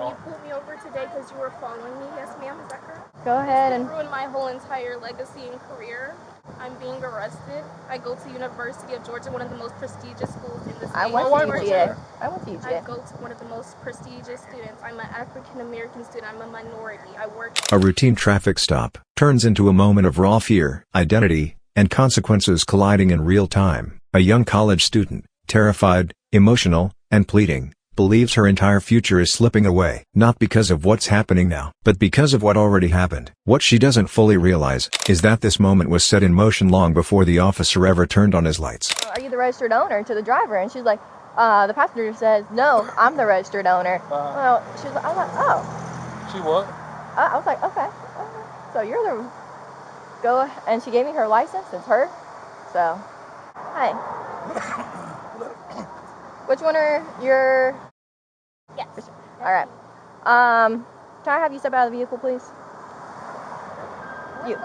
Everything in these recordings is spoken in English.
you pulled me over today because you were following me? Yes, ma'am. Is that correct? Go ahead and ruined my whole entire legacy and career. I'm being arrested. I go to University of Georgia, one of the most prestigious schools in the state. I went to UGA. I went to UGA. I go to one of the most prestigious students. I'm an African American student. I'm a minority. I work. A routine traffic stop turns into a moment of raw fear, identity, and consequences colliding in real time. A young college student, terrified, emotional, and pleading, believes her entire future is slipping away. Not because of what's happening now, but because of what already happened. What she doesn't fully realize is that this moment was set in motion long before the officer ever turned on his lights. Are you the registered owner? To the driver, and she's like, the passenger says, no, I'm the registered owner. Well, she's like, I'm like, oh. She what? I was like, okay. So you're the, go, and she gave me her license. It's her. So, hi. Which one are your? Yes. All right. Can I have you step out of the vehicle, please? You.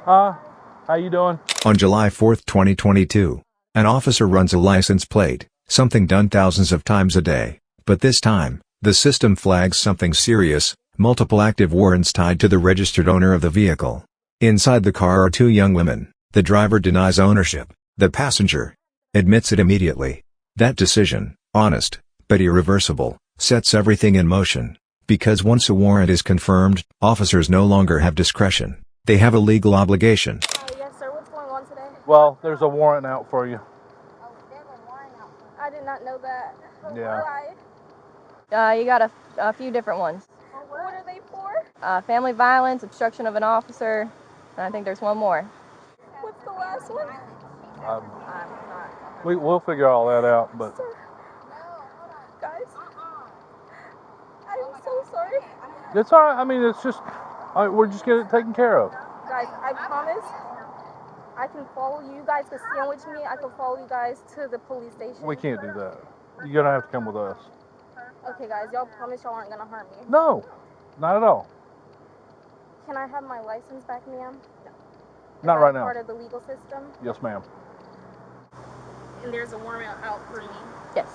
How you doing? On July 4, 2022, an officer runs a license plate, something done thousands of times a day. But this time, the system flags something serious: multiple active warrants tied to the registered owner of the vehicle. Inside the car are two young women. The driver denies ownership. The passenger admits it immediately. That decision, honest, but irreversible, sets everything in motion. Because once a warrant is confirmed, officers no longer have discretion. They have a legal obligation. Yes, sir. What's going on today? Well, there's a warrant out for you. Oh, there's a warrant out for me. I did not know that. Yeah. Why? You got a few different ones. What are they for? Family violence, obstruction of an officer, and I think there's one more. What's the last one? We'll figure all that out, but. Sir. Guys, I'm so sorry. It's all right. I mean, it's just, we're just getting it taken care of. Guys, I promise I can follow you. You guys can sandwich me. I can follow you guys to the police station. We can't do that. You're gonna have to come with us. Okay, guys, y'all promise y'all aren't gonna harm me? No, not at all. Can I have my license back, ma'am? Not right now. Part of the legal system? Yes, ma'am. And there's a warrant out for me? Yes.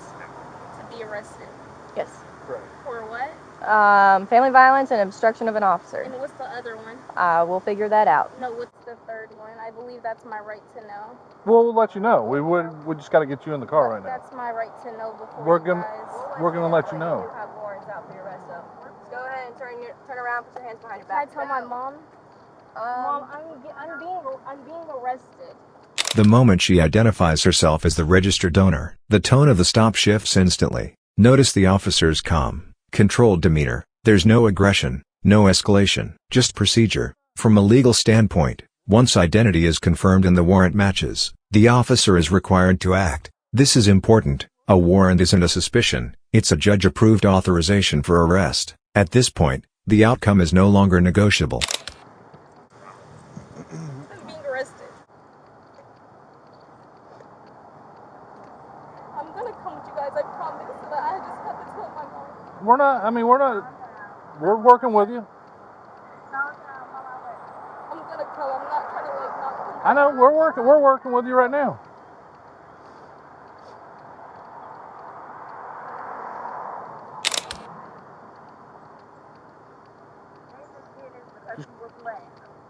To be arrested? Yes. Right. For what? Family violence and obstruction of an officer. And what's the other one? We'll figure that out. No, what's the third one? I believe that's my right to know. We'll let you know. We just got to get you in the car right now. That's my right to know before We're you gonna let you know. You have warrants out for your arrest, so just go ahead and turn around, put your hands behind your Can I back. tell my mom? Mom, I'm being arrested. The moment she identifies herself as the registered owner, the tone of the stop shifts instantly. Notice the officer's calm, controlled demeanor. There's no aggression, no escalation, just procedure. From a legal standpoint, once identity is confirmed and the warrant matches, the officer is required to act. This is important. A warrant isn't a suspicion, it's a judge-approved authorization for arrest. At this point, the outcome is no longer negotiable. I'm being arrested. I'm gonna come with you guys, I promise, but I just have to tell my mom. We're working with you. I'm gonna tell her. I'm not trying to not. I know, we're working with you right now.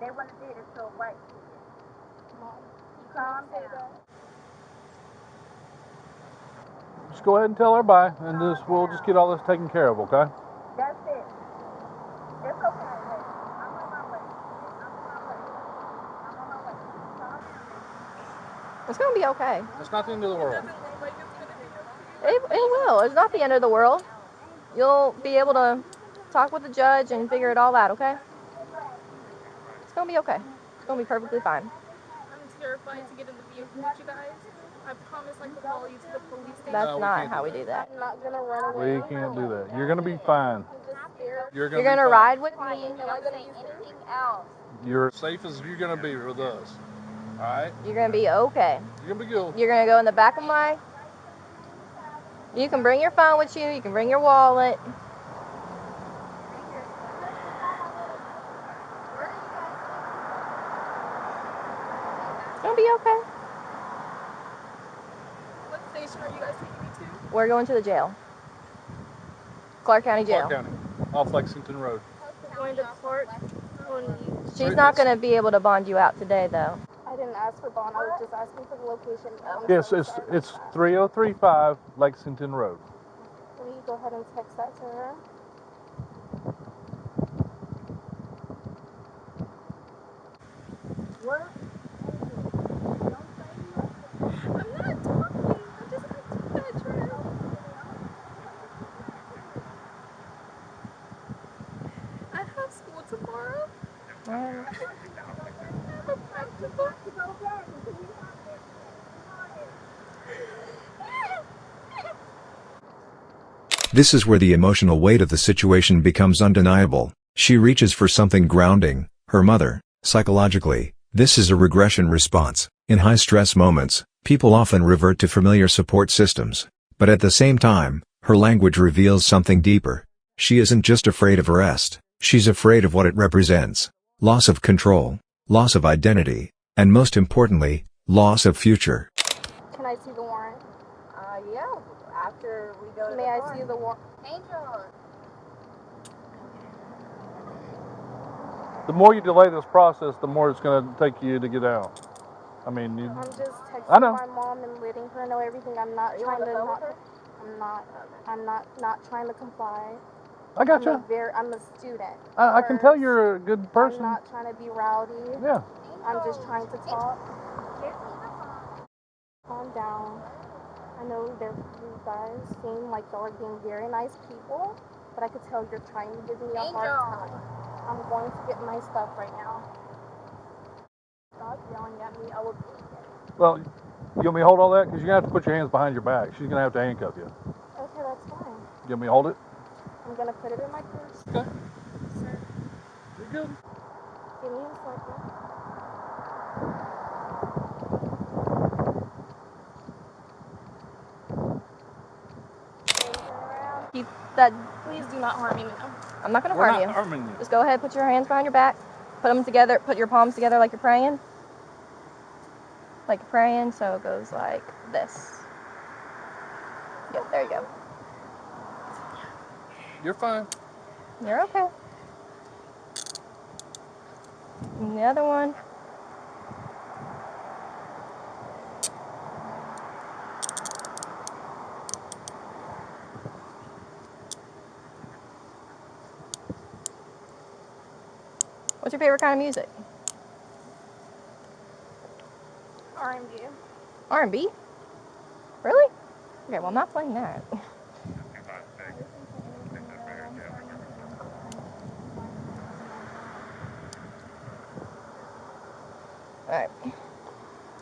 They want to do this so right. Mom, calm down. Just go ahead and tell everybody, and we'll just get all this taken care of, okay? That's it. It's okay. I'm on my way. It's gonna be okay. It's not the end of the world. It will. It's not the end of the world. You'll be able to talk with the judge and figure it all out, okay? It's gonna be okay. It's gonna be perfectly fine. I'm terrified to get in the vehicle with you guys. I promise I can follow you to the police station. That's not how we do that. I'm not gonna run away. We can't do that. You're gonna be fine. I'm just scared. You're You're gonna ride with me. Am I gonna use anything else? You're safe as you're gonna be with us. All right? You're gonna be okay. You're gonna be good. You're gonna go in the back of my. You can bring your phone with you. You can bring your wallet. gonna be okay. What station are you guys taking me to? We're going to the jail. Clark County Jail. Clark County, off Lexington Road. We're going to court. She's not gonna be able to bond you out today, though. I didn't ask for bond. I was just asking for the location. Yes, it's 3035 Lexington Road. Will you go ahead and text that to her? What? I'm not talking. I'm just asking that address. I have school tomorrow. I have a practical. This is where the emotional weight of the situation becomes undeniable. She reaches for something grounding, her mother. Psychologically, this is a regression response. In high-stress moments, people often revert to familiar support systems. But at the same time, her language reveals something deeper. She isn't just afraid of arrest, she's afraid of what it represents. Loss of control, loss of identity, and most importantly, loss of future. Can I see the warrant? Yeah, after we go to May I see the warrant? Angel. The more you delay this process, the more it's going to take you to get out. I mean, I'm just texting I know. my mom and letting her know everything. I'm not trying to not. I'm not trying to comply. I got you. I'm a student. I can tell you're a good person. I'm not trying to be rowdy. Yeah. I'm just trying to talk. Calm down. I know you guys seem like y'all are being very nice people, but I could tell you're trying to give me a hard time. I'm going to get my stuff right now. Stop yelling at me. I will. Well, you want me to hold all that? Because you're going to have to put your hands behind your back. She's going to have to handcuff you. Okay, that's fine. You want me to hold it? I'm going to put it in my purse. Okay. Sir, You're good. give me a second. Keep that. Please do not harm me, ma'am. I'm not gonna We're harm not you. harming you. Just go ahead, put your hands behind your back, put them together, put your palms together like you're praying. Like you're praying, so it goes like this. Yep, there you go. You're fine. You're okay. And the other one. What's your favorite kind of music? R&B. R&B? Really? Okay, well I'm not playing that. Alright.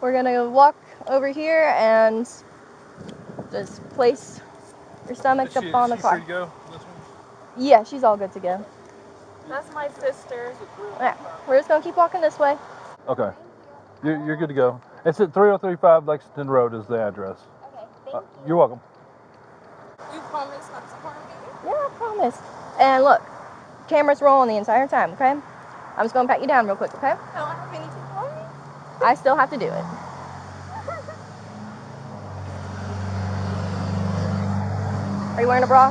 We're gonna walk over here and just place your stomach up on the car. Free to go? This one? Yeah, she's all good to go. That's my sister. Alright, we're just gonna keep walking this way. Okay. You're good to go. It's at 3035 Lexington Road is the address. Okay, thank you. You're welcome. You promise not to harm me? Yeah, I promise. And look, camera's rolling the entire time, okay? I'm just gonna pat you down real quick, okay? I don't have anything on me. I still have to do it. Are you wearing a bra?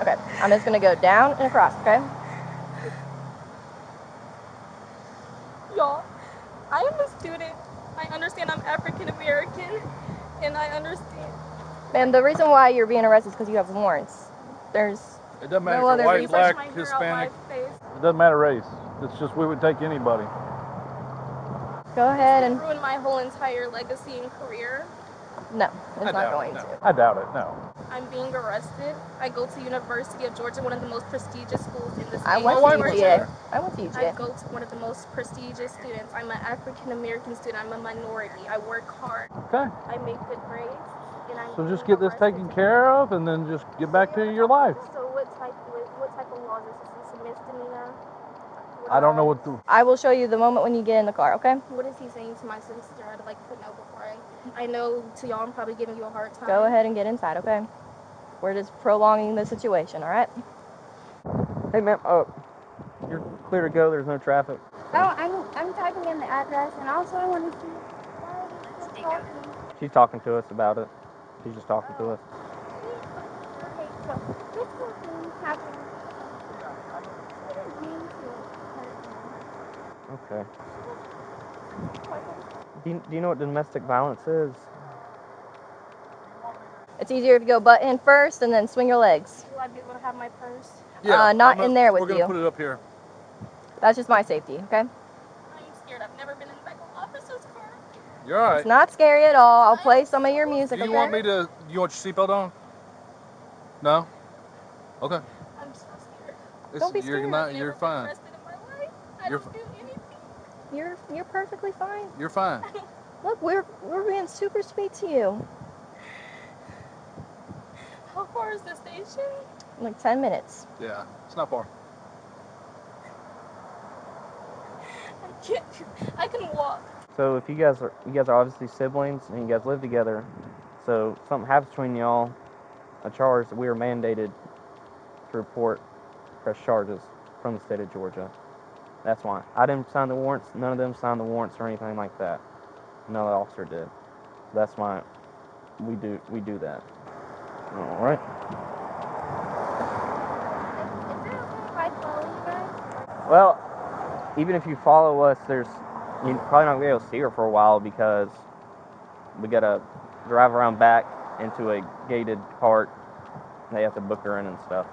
Okay, I'm just gonna go down and across, okay? Y'all, I am a student. I understand I'm African American, and I understand. Ma'am, the reason why you're being arrested is because you have warrants. There's It doesn't matter No if other you're white, reason. black, My hair out Hispanic. my face. It doesn't matter race. It's just we would take anybody. Go ahead This and could ruin my whole entire legacy and career. no, it's I not doubt going it, no. to. I doubt it. No. I'm being arrested. I go to University of Georgia, one of the most prestigious schools in the state I went of to wife works UGA. there. I went to I UGA. go to one of the most prestigious students. I'm an African American student. I'm a minority. I work hard. Okay. I make good grades. And I'm So just being get this arrested taken today. care of, and then just get back to your life. So what type of law is this? Is this a misdemeanor? I don't know what the. I will show you the moment when you get in the car, okay? What is he saying to my sister? I'd like to know before I know to y'all I'm probably giving you a hard time. Go ahead and get inside, okay? We're just prolonging the situation, all right? Hey, ma'am. Oh, you're clear to go. There's no traffic. Oh, I'm typing in the address, and also I want to see why are they still talking. She's talking to us about it. She's just talking to us. Okay, so this whole thing happened. Okay. Do you know what domestic violence is? It's easier if you go butt in first and then swing your legs. Will I be able to have my purse? Not in there with We're gonna you. put it up here. That's just my safety, okay? I'm scared. I've never been in the back of an officer's car. You're all right. It's not scary at all. I'll play some of your music, Do you okay? want me to? You want your seatbelt on? No. Okay. I'm so scared. Don't be You're scared. not. I've You're never been fine. arrested in my life. I You're don't do anything. You're perfectly fine. You're fine. Look, we're being super sweet to you. How far is the station? Like 10 minutes. Yeah, it's not far. I can't. I can walk. So if you guys are obviously siblings and you guys live together, so if something happens between y'all, a charge, we are mandated to report press charges from the state of Georgia. That's why. I didn't sign the warrants. None of them signed the warrants or anything like that. No officer did. That's why we do that. All right. Is it okay if I follow you guys? Well, even if you follow us, you're probably not gonna be able to see her for a while because we gotta drive around back into a gated part. They have to book her in and stuff.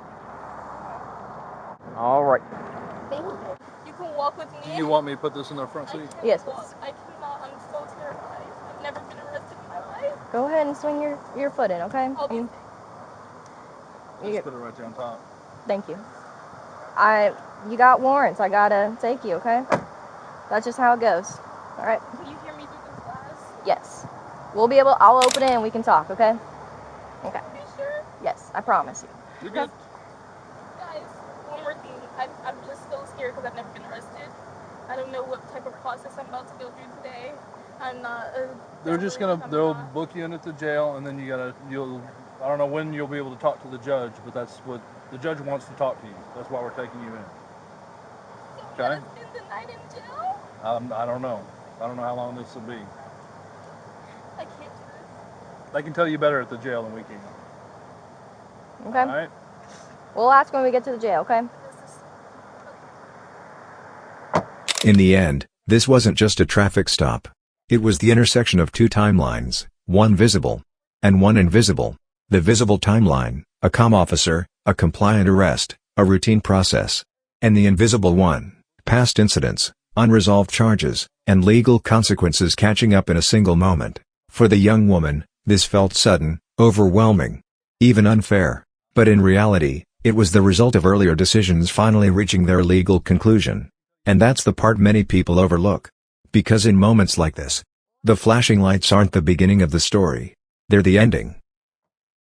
All right. Thank you. You can walk with me. Do you want me to put this in the front seat? Yes, walk. please. I cannot. I'm so terrified. I've never been arrested in my life. Go ahead and swing your foot in, okay? I'll be safe. Just put it right there on top. Thank you. You got warrants. I gotta take you, okay? That's just how it goes. All right. Can you hear me through this glass? Yes. I'll open it and we can talk, okay? Okay. Are you sure? Yes, I promise you. You're good. Guys, one more thing. I'm just so scared because I've never been arrested. I don't know what type of process I'm about to go through today. I'm not. They'll book you in at the jail, and then I don't know when you'll be able to talk to the judge, but that's what the judge wants to talk to you. That's why we're taking you in. So Okay. spend the night in jail? I don't know. I don't know how long this will be. I can't do this. They can tell you better at the jail than we can. Okay. All right. We'll ask when we get to the jail, okay? In the end, this wasn't just a traffic stop. It was the intersection of two timelines, one visible and one invisible. The visible timeline, a calm officer, a compliant arrest, a routine process. And the invisible one, past incidents, unresolved charges, and legal consequences catching up in a single moment. For the young woman, this felt sudden, overwhelming, even unfair. But in reality, it was the result of earlier decisions finally reaching their legal conclusion. And that's the part many people overlook. Because in moments like this, the flashing lights aren't the beginning of the story. They're the ending.